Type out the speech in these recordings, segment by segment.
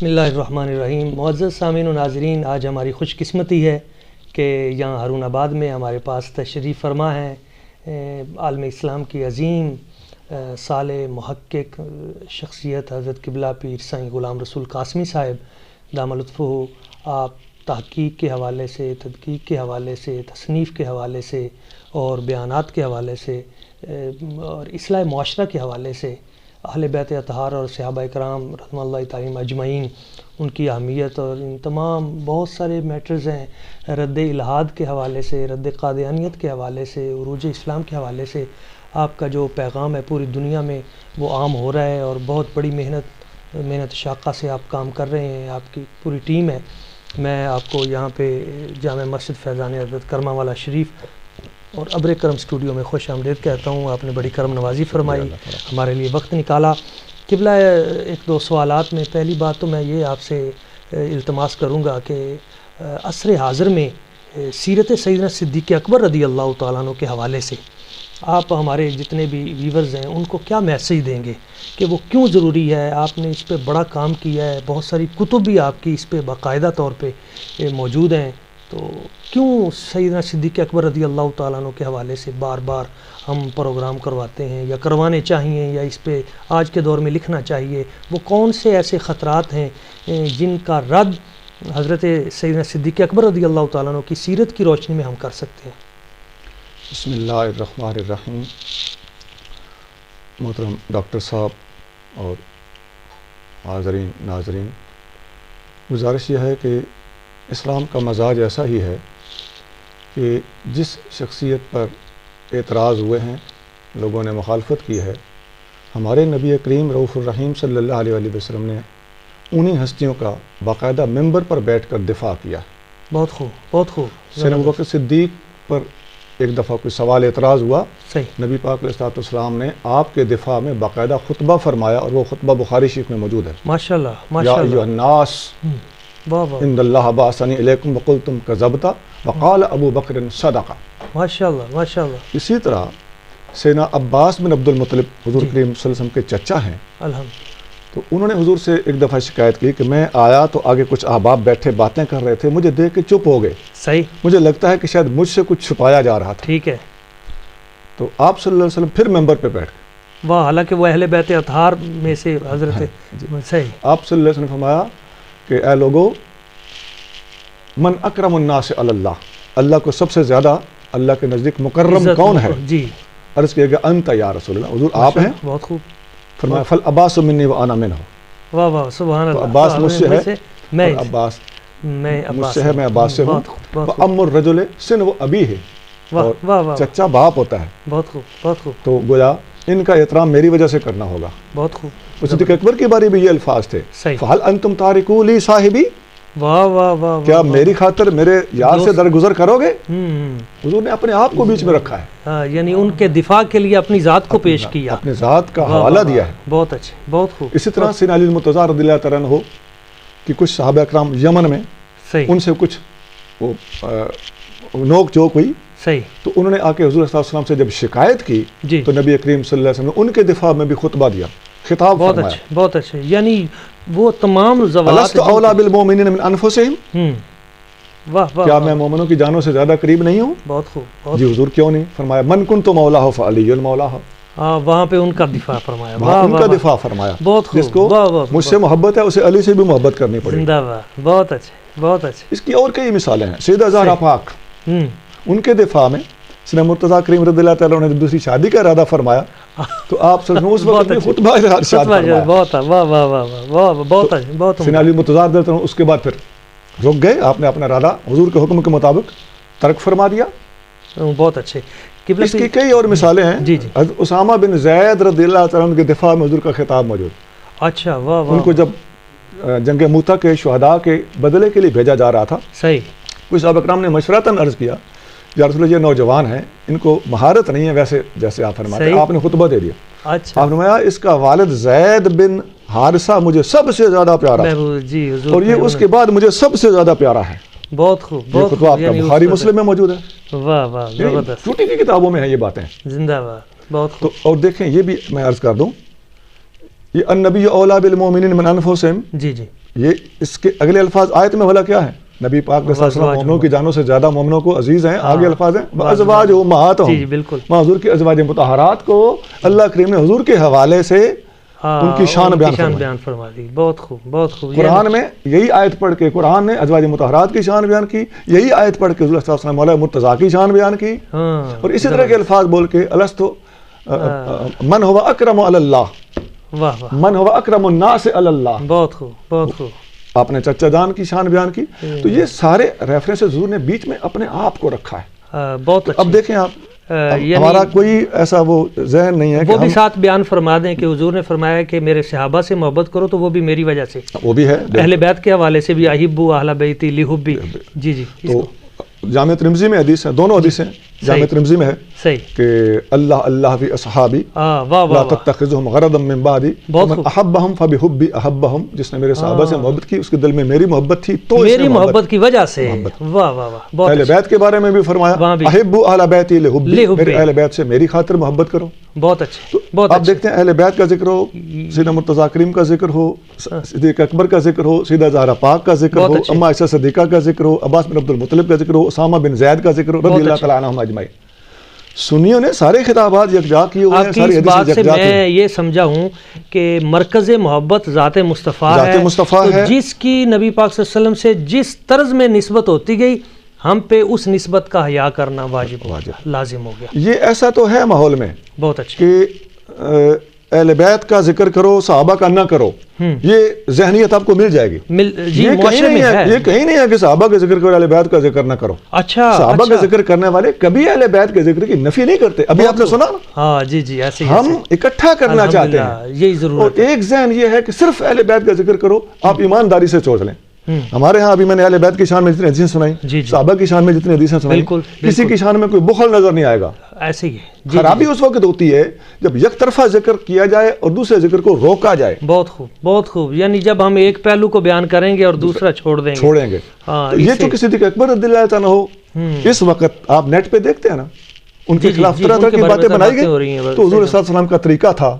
بسم اللہ الرحمن الرحیم. معزز سامعین و ناظرین، آج ہماری خوش قسمتی ہے کہ یہاں ہارون آباد میں ہمارے پاس تشریف فرما ہے عالم اسلام کی عظیم صالح محقق شخصیت حضرت قبلہ پیر سائیں غلام رسول قاسمی صاحب دامہ لطفہ. آپ تحقیق کے حوالے سے، تدقیق کے حوالے سے، تصنیف کے حوالے سے اور بیانات کے حوالے سے اور اصلاح معاشرہ کے حوالے سے اہل بیت اطہار اور صحابہ کرام رحمۃ اللہ تعالیٰ اجمعین ان کی اہمیت اور ان تمام بہت سارے میٹرز ہیں، رد الحاد کے حوالے سے، رد قادیانیت کے حوالے سے، عروج اسلام کے حوالے سے آپ کا جو پیغام ہے پوری دنیا میں وہ عام ہو رہا ہے اور بہت بڑی محنت شاقہ سے آپ کام کر رہے ہیں. آپ کی پوری ٹیم ہے. میں آپ کو یہاں پہ جامع مسجد فیضان حضرت کرما والا شریف اور ابر کرم اسٹوڈیو میں خوش آمدید کہتا ہوں. آپ نے بڑی کرم نوازی فرمائی، ہمارے لیے وقت نکالا. قبلہ ایک دو سوالات میں پہلی بات تو میں یہ آپ سے التماس کروں گا کہ عصر حاضر میں سیرت سیدنا صدیق اکبر رضی اللہ تعالیٰ عنہ کے حوالے سے آپ ہمارے جتنے بھی ویورز ہیں ان کو کیا میسیج دیں گے کہ وہ کیوں ضروری ہے؟ آپ نے اس پہ بڑا کام کیا ہے، بہت ساری کتب بھی آپ کی اس پہ باقاعدہ طور پہ موجود ہیں، تو کیوں سیدنا صدیق اکبر رضی اللہ تعالیٰ عنہ کے حوالے سے بار بار ہم پروگرام کرواتے ہیں یا کروانے چاہیے یا اس پہ آج کے دور میں لکھنا چاہیے؟ وہ کون سے ایسے خطرات ہیں جن کا رد حضرت سیدنا صدیق اکبر رضی اللہ تعالیٰ عنہ کی سیرت کی روشنی میں ہم کر سکتے ہیں؟ بسم اللہ الرحمن الرحیم. محترم ڈاکٹر صاحب اور حاضرین ناظرین، گزارش یہ ہے کہ اسلام کا مزاج ایسا ہی ہے کہ جس شخصیت پر اعتراض ہوئے ہیں، لوگوں نے مخالفت کی ہے، ہمارے نبی کریم رؤوف الرحیم صلی اللہ علیہ وسلم نے انہی ہستیوں کا باقاعدہ ممبر پر بیٹھ کر دفاع کیا. بہت خوب، بہت خوب. سیدنا ابوبکر صدیق پر ایک دفعہ کوئی سوال اعتراض ہوا، صحیح، نبی پاک علیہ السلام نے آپ کے دفاع میں باقاعدہ خطبہ فرمایا اور وہ خطبہ بخاری شریف میں موجود ہے. ماشاءاللہ یا ماشاءاللہ. ایھا الناس واہ واہ. ان اللہ بعثنی الیکم وقلتم کذبت وقال ابو بکر صدق. ماشاءاللہ ماشاءاللہ. اسی طرح سیدنا عباس بن عبد المطلب حضور کریم صلی اللہ علیہ وسلم کے چچا ہیں، الحمد. تو انہوں نے حضور سے ایک دفعہ شکایت کی کہ میں آیا تو آگے کچھ احباب بیٹھے باتیں کر رہے تھے، مجھے دیکھ کے چپ ہو گئے، صحیح، مجھے لگتا ہے کہ شاید مجھ سے کچھ چھپایا جا رہا تھا. ٹھیک ہے. تو آپ صلی اللہ علیہ وسلم پھر ممبر پہ بیٹھ گئے. واہ، حالانکہ وہ اہل بیت اطہار میں سے حضرت صحیح. آپ صلی اللہ علیہ وسلم نے فرمایا کہ اے لوگو، من اکرم الناس علی اللہ، اللہ کو سب سے زیادہ اللہ کے نزدیک مکرم کون ہے؟ جی. عرض کیا گیا انت یا رسول اللہ، حضور آپ ہیں. بہت خوب. فرمایا فل عباس منی و انا منہ. واہ واہ، سبحان اللہ. عباس مجھ سے ہے، میں عباس مجھ عباس سے ہے، میں عباس سے ہوں. ام الرجل سن و ابی ہے، اور چچا باپ ہوتا ہے. بہت خوب، بہت خوب. تو گویا ان کا احترام میری وجہ سے کرنا ہوگا. بہت خوب. صدیق اکبر کے بارے میں یہ الفاظ تھے، صحیح. فہل انتم تارکو لی صاحبی. واہ واہ واہ. کیا میری خاطر میرے یار سے درگزر کرو گے؟ حضور نے اپنے آپ کو بیچ میں رکھا ہے. ہاں، یعنی ان کے دفاع کے لیے اپنی ذات کو پیش کیا، اپنے ذات کا حوالہ دیا ہے. بہت اچھے، بہت خوب. اسی طرح سیدنا علی المرتضیٰ رضی اللہ تعالیٰ عنہ کہ کچھ صحابہ اکرام یمن میں، صحیح، ان سے کچھ نوک جوک ہوئی، صحیح. تو انہوں نے آ کے حضور صلی اللہ علیہ وسلم سے جب شکایت کی جی. تو نبی کریم صلی اللہ علیہ وسلم نے ان کے دفاع میں بھی خطبہ دیا، خطاب بہت فرمایا. اچھے، بہت اچھے. یعنی وہ تمام زوات. الست اولیٰ بالمؤمنین من انفسہم. واہ واہ. کیا میں مومنوں کی جانوں سے زیادہ قریب نہیں ہوں؟ بہت خوب، بہت. جی حضور کیوں نہیں؟ فرمایا من کنت مولاہ فعلی المولاہ. ہاں، وہاں پہ ان کا دفاع فرمایا. وہاں ان کا دفاع فرمایا. بہت خوب. جس کو مجھ سے محبت ہے اسے علی سے بھی محبت کرنی پڑے. زندہ باد. بہت اچھے، بہت اچھے. اس کی اور کئی مثالیں ہیں. سیدہ زہرا پاک، ان کے دفاع میں سیدنا مرتضیٰ کریم رضی اللہ تعالیٰ عنہ نے دوسری شادی کا ارادہ فرمایا تو آپ صلی اللہ علیہ وسلم اس وقت خطبہ ارشاد فرمایا. بہت واہ واہ واہ واہ. بہت اچھے، بہت. سیدنا علی مرتضیٰ رضی اللہ عنہ اس کے بعد پھر رک گئے، آپ نے اپنا ارادہ حضور کے حکم کے مطابق ترک فرما دیا. بہت اچھے. اس کی کئی اور مثالیں ہیں. جی جی. اسامہ بن زید رضی اللہ تعالیٰ عنہ کے دفاع میں حضور کا خطاب موجود. اچھا، واہ واہ. ان کو جب جنگ موتا کے شہداء کے بدلے کے لیے بھیجا جا رہا تھا، صحیح، کچھ صحابہ کرام نے مشورتاً عرض کیا یا رسول اللہ، یہ نوجوان ہیں، ان کو مہارت نہیں ہے ویسے جیسے آپ فرماتے ہیں. آپ نے خطبہ دے دیا. اچھا. آپ نے فرمایا اس کا والد زید بن حارثہ مجھے سب سے زیادہ پیارا ہے، جی حضور، اور یہ اس کے بعد مجھے سب سے زیادہ پیارا ہے. بہت خوب. یہ خطبہ آپ کا بخاری مسلم میں موجود ہے. واہ واہ، زبردست. چھوٹی کی کتابوں میں ہیں یہ باتیں. زندہ باد. بہت خوب. اور دیکھیں یہ بھی میں عرض کر دوں، یہ النبی اولیٰ بالمؤمنین من انفسہم. جی جی. یہ اس کے اگلے الفاظ آیت میں بھلا کیا ہے؟ نبی پاک صلی اللہ علیہ وسلم مومنوں کی جانوں سے زیادہ مومنوں کو عزیز ہیں. آگے الفاظ ہیں ازواج امہاتہم. جی بالکل. حضور کی ازواج مطہرات کو اللہ کریم نے حضور کے حوالے سے ان کی شان بیان فرما دی. بہت خوب بہت خوب. قرآن میں یہی آیت پڑھ کے قرآن نے ازواج مطہرات کی شان بیان کی, یہی آیت پڑھ کے حضور صلی اللہ علیہ وسلم مولا مرتضیٰ کی شان بیان کی, اور اسی طرح کے الفاظ بول کے الستو من هو اکرم علی اللہ, من هو اکرم الناس علی اللہ. بہت خوب بہت خوب. آپ نے چچا جان کی شان بیان کی. تو یہ سارے ریفرنس حضور نے بیچ میں اپنے آپ کو رکھا ہے. بہت اچھا. اب دیکھیں آپ, ہمارا کوئی ایسا وہ ذہن نہیں ہے وہ بھی ساتھ بیان فرما دیں کہ حضور نے فرمایا کہ میرے صحابہ سے محبت کرو تو وہ بھی میری وجہ سے, وہ بھی ہے اہل بیت کے حوالے سے بھی احبوا اہل بیتی لحبی. جی جی. تو جامع ترمذی میں حدیث ہے, دونوں حدیثیں جامع ترمذی میں ہے کہ اللہ اللہ فی اصحابی لا تتخذهم غرضا من بعدی ومن احبهم فبحبی احبهم. جس نے میرے صحابہ سے محبت کی اس کے دل میں میری محبت تھی تو میری محبت کی وجہ سے. واہ واہ واہ. اہل بیت کے بارے میں بھی فرمایا احبوا اہل بیتی لحبی, میرے اہل بیت سے میری خاطر محبت کرو. بہت اچھے. آپ دیکھتے ہیں اہل بیت کا ذکر ہو, سیدنا مرتضیٰ کریم کا ذکر ہو, صدیق اکبر کا ذکر ہو, سیدہ زہرا پاک کا ذکر ہو, اما عائشہ صدیقہ کا ذکر ہو, عباس بن عبد المطلب کا ذکر ہو, اسامہ بن زید کا ذکر ہو, رضی اللہ تعالیٰ عنہم اجمعین. سنیوں نے سارے خطابات یکجا کیے ہوئے ہیں. آپ کی اس بات سے میں یہ سمجھا ہوں کہ مرکز محبت ذات مصطفیٰ ہے, جس کی نبی پاک صلی اللہ علیہ وسلم سے جس طرز میں نسبت ہوتی گئی ہم پہ اس نسبت کا حیا کرنا واجب لازم ہو گیا. یہ ایسا تو ہے ماحول میں بہت اچھا کہ اہل بیت کا ذکر کرو صحابہ کا نہ کرو, یہ ذہنیت آپ کو مل جائے گی. یہ کہیں نہیں ہے کہ صحابہ کا ذکر کرو اہل بیت کا ذکر نہ کرو. اچھا, صحابہ کا ذکر کرنے والے کبھی اہل بیت کے ذکر کی نفی نہیں کرتے. ابھی آپ نے سنا نا. ہاں جی جی. ایسے ہم اکٹھا کرنا چاہتے ہیں, یہی ضرورت. اور ایک ذہن یہ ہے کہ صرف اہل بیت کا ذکر کرو. آپ ایمانداری سے سوچ لیں, ہمارے ہاں ابھی میں نے اہل بیت کی شان میں جتنی حدیثیں سنائی, صحابہ کی شان میں جتنی حدیثیں سنائی, کسی کی شان میں کوئی بخل نظر نہیں آئے گا. ایسے ہی خرابی اس وقت ہوتی ہے جب یک طرفہ ذکر کیا جائے اور دوسرے ذکر کو روکا جائے. بہت خوب بہت خوب. یعنی جب ہم ایک پہلو کو بیان کریں گے اور دوسرا چھوڑیں گے. یہ تو کسی صدیق اکبر رضی اللہ تعالیٰ ہو, اس وقت آپ نیٹ پہ دیکھتے ہیں نا, ان کے خلاف طرح طرح کی باتیں بنائی گئی. تو حضور صلی اللہ علیہ وسلم کا طریقہ تھا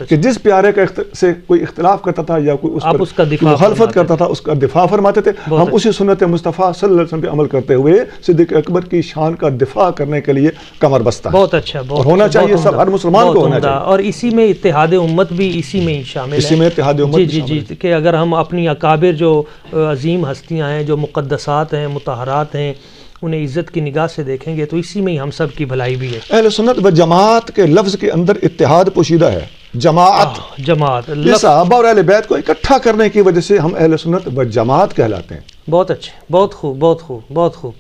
کہ جس پیارے کا سے کوئی اختلاف کرتا تھا یا کوئی اس پر مخالفت کرتا تھا اس کا دفاع فرماتے تھے. ہم اسی سنت مصطفیٰ صلی اللہ علیہ وسلم پہ عمل کرتے ہوئے صدیق اکبر کی شان کا دفاع کرنے کے لیے کمر بستہ. بہت اچھا. ہونا چاہیے, سب ہر مسلمان کو ہونا چاہیے. اور اسی میں اتحاد امت بھی اسی میں شامل ہے. اسی میں اتحاد امت جی جی جی. کہ اگر ہم اپنی اکابر جو عظیم ہستیاں ہیں, جو مقدسات ہیں, مطہرات ہیں, انہیں عزت کی نگاہ سے دیکھیں گے تو اسی میں ہی ہم سب کی بھلائی بھی ہے. اہل سنت و جماعت کے لفظ کے اندر اتحاد پوشیدہ ہے. جماعت صحابہ اور اہل بیت کو اکٹھا کرنے کی وجہ سے ہم اہل سنت و جماعت کہلاتے ہیں. بہت اچھے. بہت خوب بہت خوب بہت خوب.